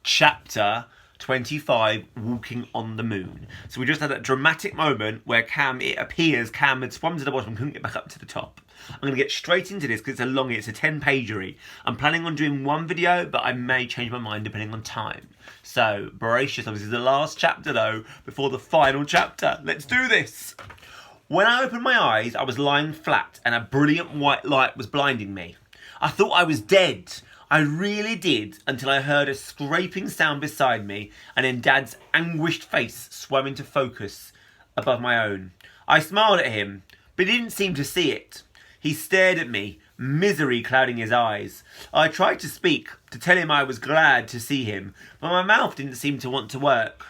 chapter 25, Walking on the Moon. So we just had that dramatic moment where it appears Cam had swum to the bottom and couldn't get back up to the top. I'm going to get straight into this because it's a 10-pagery. I'm planning on doing one video, but I may change my mind depending on time. So, brace yourself. This is the last chapter though, before the final chapter. Let's do this. When I opened my eyes, I was lying flat and a brilliant white light was blinding me. I thought I was dead. I really did, until I heard a scraping sound beside me and then Dad's anguished face swam into focus above my own. I smiled at him, but he didn't seem to see it. He stared at me, misery clouding his eyes. I tried to speak, to tell him I was glad to see him, but my mouth didn't seem to want to work.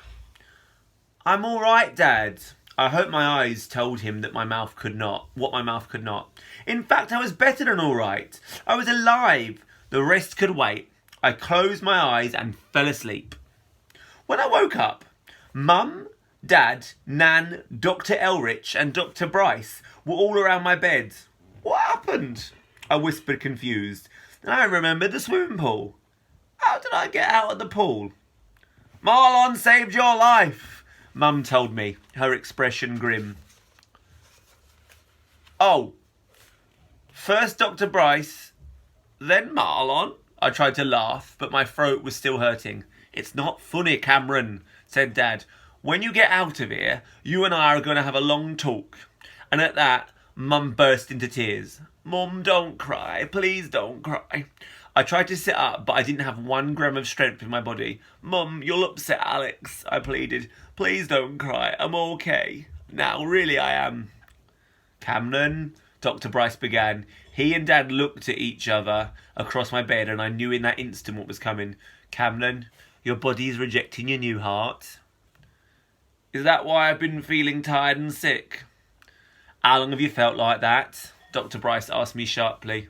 "I'm all right, Dad." I hope my eyes told him that my mouth could not. In fact, I was better than all right. I was alive. The rest could wait. I closed my eyes and fell asleep. When I woke up, Mum, Dad, Nan, Dr. Elrich and Dr. Bryce were all around my bed. "What happened?" I whispered, confused. Then I remembered the swimming pool. "How did I get out of the pool?" "Marlon saved your life," Mum told me, her expression grim. "Oh, first Dr. Bryce, then Marlon?" I tried to laugh, but my throat was still hurting. "It's not funny, Cameron," said Dad. "When you get out of here, you and I are going to have a long talk." And at that, Mum burst into tears. "Mum, don't cry. Please don't cry." I tried to sit up, but I didn't have 1 gram of strength in my body. "Mum, you'll upset Alex," I pleaded. "Please don't cry. I'm okay. Now, really I am." "Cameron," Dr. Bryce began. He and Dad looked at each other across my bed, and I knew in that instant what was coming. "Cameron, your body is rejecting your new heart." "Is that why I've been feeling tired and sick?" "How long have you felt like that?" Dr. Bryce asked me sharply.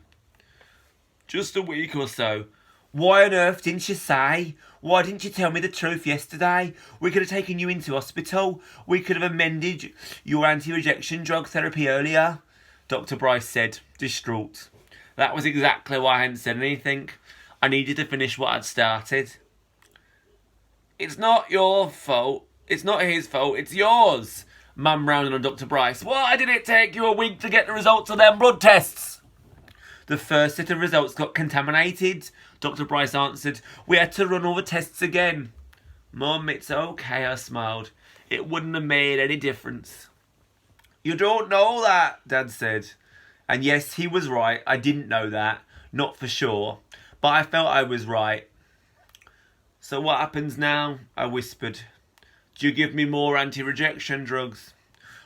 "Just a week or so." "Why on earth didn't you say? Why didn't you tell me the truth yesterday? We could have taken you into hospital. We could have amended your anti-rejection drug therapy earlier," Dr. Bryce said, distraught. "That was exactly why I hadn't said anything. I needed to finish what I'd started." "It's not your fault. It's not his fault. It's yours." Mum rounded on Dr. Bryce. "Why did it take you a week to get the results of them blood tests?" "The first set of results got contaminated," Dr. Bryce answered. "We had to run all the tests again." "Mum, it's okay," I smiled. "It wouldn't have made any difference." "You don't know that," Dad said. And yes, he was right. I didn't know that. Not for sure. But I felt I was right. "So what happens now?" I whispered. "Do you give me more anti-rejection drugs?"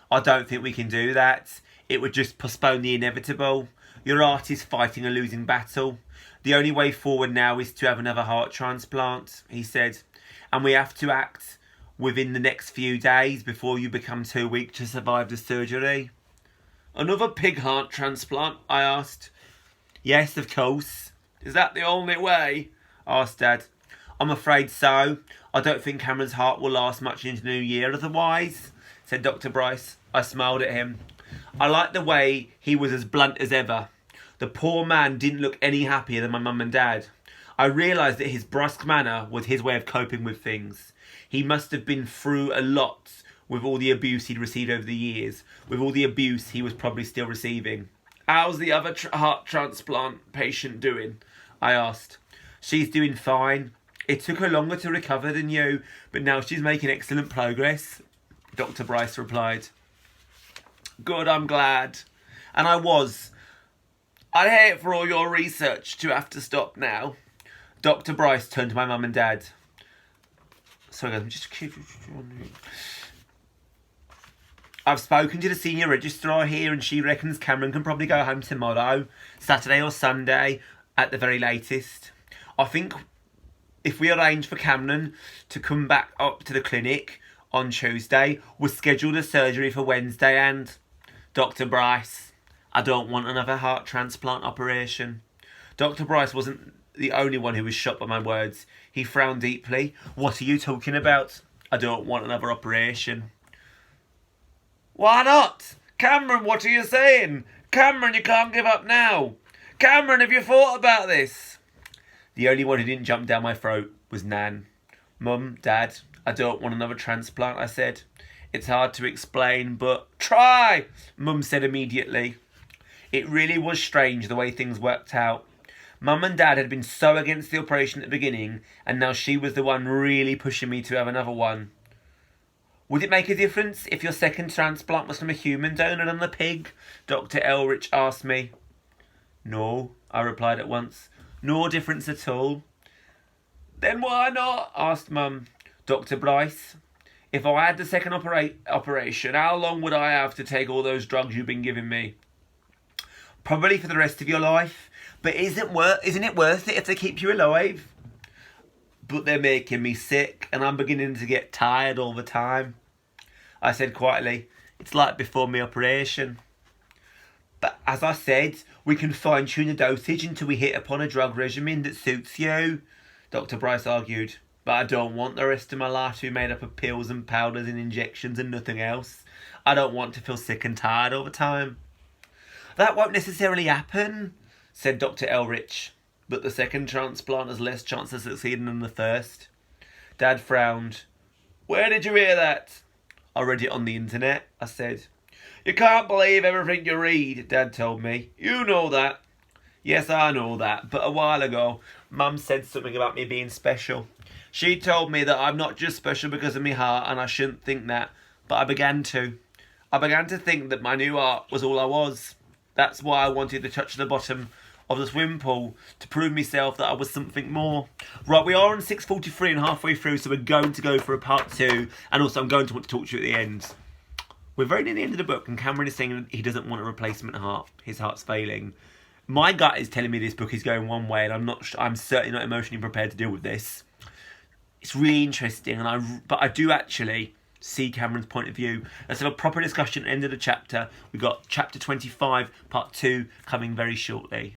"I don't think we can do that. It would just postpone the inevitable. Your heart is fighting a losing battle. The only way forward now is to have another heart transplant," he said. "And we have to act within the next few days before you become too weak to survive the surgery." "Another pig heart transplant?" I asked. "Yes, of course." "Is that the only way?" asked Dad. "I'm afraid so. I don't think Cameron's heart will last much into the new year otherwise," said Dr. Bryce. I smiled at him. I liked the way he was as blunt as ever. The poor man didn't look any happier than my mum and Dad. I realised that his brusque manner was his way of coping with things. He must have been through a lot with all the abuse he'd received over the years, with all the abuse he was probably still receiving. "How's the other heart transplant patient doing?" I asked. "She's doing fine. It took her longer to recover than you, but now she's making excellent progress," Dr. Bryce replied. "Good, I'm glad." And I was. "I'd hate for all your research to have to stop now." Dr. Bryce turned to my mum and Dad. Sorry guys, I'm just... "I've spoken to the senior registrar here and she reckons Cameron can probably go home tomorrow, Saturday or Sunday at the very latest. I think if we arrange for Cameron to come back up to the clinic on Tuesday, we'll schedule the surgery for Wednesday and..." "Dr. Bryce, I don't want another heart transplant operation." Dr. Bryce wasn't the only one who was shocked by my words. He frowned deeply. "What are you talking about?" "I don't want another operation." "Why not? Cameron, what are you saying? Cameron, you can't give up now. Cameron, have you thought about this?" The only one who didn't jump down my throat was was Nan. Mum, Dad, I don't want another transplant, I said. It's hard to explain, but try, Mum said immediately. It really was strange the way things worked out. Mum and Dad had been so against the operation at the beginning, and now she was the one really pushing me to have another one. Would it make a difference if your second transplant was from a human donor than the pig? Dr. Elrich asked me. No, I replied at once. No difference at all. Then why not? Asked Mum. Dr. Bryce, if I had the second operation, how long would I have to take all those drugs you've been giving me? Probably for the rest of your life. But isn't it worth it if they keep you alive? But they're making me sick, and I'm beginning to get tired all the time. I said quietly, it's like before my operation. But as I said, we can fine-tune the dosage until we hit upon a drug regimen that suits you, Dr. Bryce argued. But I don't want the rest of my life to be made up of pills and powders and injections and nothing else. I don't want to feel sick and tired all the time. That won't necessarily happen, said Dr. Elrich. But the second transplant has less chance of succeeding than the first. Dad frowned. Where did you hear that? I read it on the internet, I said. You can't believe everything you read, Dad told me. You know that. Yes, I know that, but a while ago, Mum said something about me being special. She told me that I'm not just special because of my heart, and I shouldn't think that, but I began to. I began to think that my new heart was all I was. That's why I wanted to touch the bottom of the swimming pool, to prove myself that I was something more. Right, we are on 6:43 and halfway through, so we're going to go for a part 2, and also I'm going to want to talk to you at the end. We're very near the end of the book, and Cameron is saying he doesn't want a replacement heart. His heart's failing. My gut is telling me this book is going one way, and I'm certainly not emotionally prepared to deal with this. It's really interesting, but I do actually see Cameron's point of view. Let's have a proper discussion at the end of the chapter. We've got chapter 25, part 2, coming very shortly.